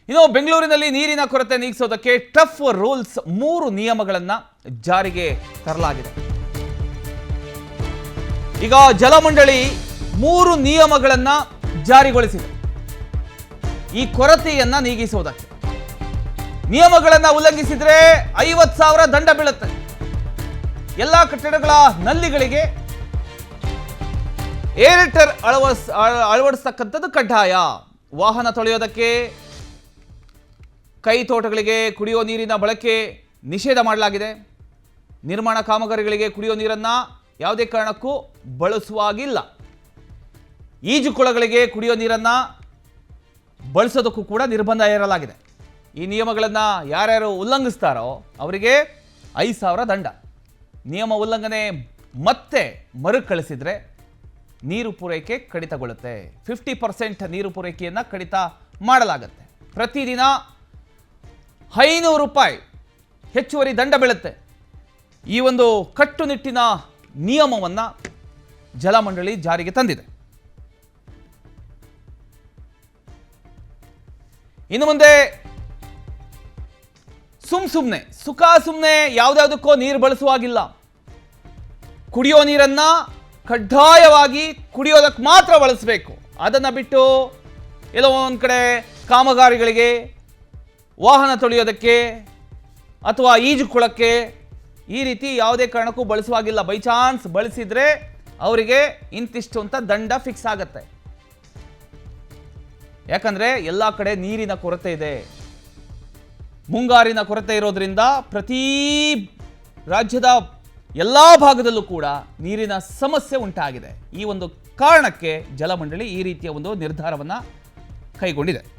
ಇನ್ನು ಬೆಂಗಳೂರಿನಲ್ಲಿ ನೀರಿನ ಕೊರತೆ ನೀಗಿಸೋದಕ್ಕೆ ಟಫ್ ರೂಲ್ಸ್ 3 ನಿಯಮಗಳನ್ನು ಜಾರಿಗೆ ತರಲಾಗಿದೆ. ಈಗ ಜಲಮಂಡಳಿ 3 ನಿಯಮಗಳನ್ನು ಜಾರಿಗೊಳಿಸಿದೆ ಈ ಕೊರತೆಯನ್ನ ನೀಗಿಸುವುದಕ್ಕೆ. ನಿಯಮಗಳನ್ನು ಉಲ್ಲಂಘಿಸಿದ್ರೆ 50,000 ದಂಡ ಬೀಳುತ್ತೆ. ಎಲ್ಲಾ ಕಟ್ಟಡಗಳ ನಲ್ಲಿಗಳಿಗೆ ಏರೇಟರ್ ಅಳವಡಿಸತಕ್ಕಂಥದ್ದು ಕಡ್ಡಾಯ. ವಾಹನ ತೊಳೆಯೋದಕ್ಕೆ, ಕೈ ತೋಟಗಳಿಗೆ ಕುಡಿಯೋ ನೀರಿನ ಬಳಕೆ ನಿಷೇಧ ಮಾಡಲಾಗಿದೆ. ನಿರ್ಮಾಣ ಕಾಮಗಾರಿಗಳಿಗೆ ಕುಡಿಯೋ ನೀರನ್ನು ಯಾವುದೇ ಕಾರಣಕ್ಕೂ ಬಳಸುವಾಗಿಲ್ಲ. ಈಜುಕೊಳಗಳಿಗೆ ಕುಡಿಯೋ ನೀರನ್ನು ಬಳಸೋದಕ್ಕೂ ಕೂಡ ನಿರ್ಬಂಧ ಹೇರಲಾಗಿದೆ. ಈ ನಿಯಮಗಳನ್ನು ಯಾರ್ಯಾರು ಉಲ್ಲಂಘಿಸ್ತಾರೋ ಅವರಿಗೆ 5,000 ದಂಡ. ನಿಯಮ ಉಲ್ಲಂಘನೆ ಮತ್ತೆ ಮರುಕಳಿಸಿದರೆ ನೀರು ಪೂರೈಕೆ ಕಡಿತಗೊಳ್ಳುತ್ತೆ. 50% ನೀರು ಪೂರೈಕೆಯನ್ನು ಕಡಿತ ಮಾಡಲಾಗುತ್ತೆ. ಪ್ರತಿದಿನ 500 ರೂಪಾಯಿ ಹೆಚ್ಚುವರಿ ದಂಡ ಬೀಳುತ್ತೆ. ಈ ಒಂದು ಕಟ್ಟುನಿಟ್ಟಿನ ನಿಯಮವನ್ನು ಜಲಮಂಡಳಿ ಜಾರಿಗೆ ತಂದಿದೆ. ಇನ್ನು ಮುಂದೆ ಸುಮ್ಮನೆ ಯಾವುದ್ಯಾವುದಕ್ಕೋ ನೀರು ಬಳಸುವಾಗಿಲ್ಲ. ಕುಡಿಯೋ ನೀರನ್ನ ಕಡ್ಡಾಯವಾಗಿ ಕುಡಿಯೋದಕ್ಕೆ ಮಾತ್ರ ಬಳಸಬೇಕು. ಅದನ್ನು ಬಿಟ್ಟು ಎಲ್ಲೋ ಒಂದು ಕಡೆ ಕಾಮಗಾರಿಗಳಿಗೆ, ವಾಹನ ತೊಳೆಯೋದಕ್ಕೆ ಅಥವಾ ಈಜುಕೊಳಕ್ಕೆ ಈ ರೀತಿ ಯಾವುದೇ ಕಾರಣಕ್ಕೂ ಬಳಸುವಾಗಿಲ್ಲ. ಬೈ ಚಾನ್ಸ್ ಬಳಸಿದ್ರೆ ಅವರಿಗೆ ಇಂತಿಷ್ಟು ಅಂತ ದಂಡ ಫಿಕ್ಸ್ ಆಗುತ್ತೆ. ಯಾಕಂದ್ರೆ ಎಲ್ಲ ಕಡೆ ನೀರಿನ ಕೊರತೆ ಇದೆ. ಮುಂಗಾರಿನ ಕೊರತೆ ಇರೋದ್ರಿಂದ ಪ್ರತಿ ರಾಜ್ಯದ ಎಲ್ಲ ಭಾಗದಲ್ಲೂ ಕೂಡ ನೀರಿನ ಸಮಸ್ಯೆ ಉಂಟಾಗಿದೆ. ಈ ಒಂದು ಕಾರಣಕ್ಕೆ ಜಲಮಂಡಳಿ ಈ ರೀತಿಯ ಒಂದು ನಿರ್ಧಾರವನ್ನು ಕೈಗೊಂಡಿದೆ.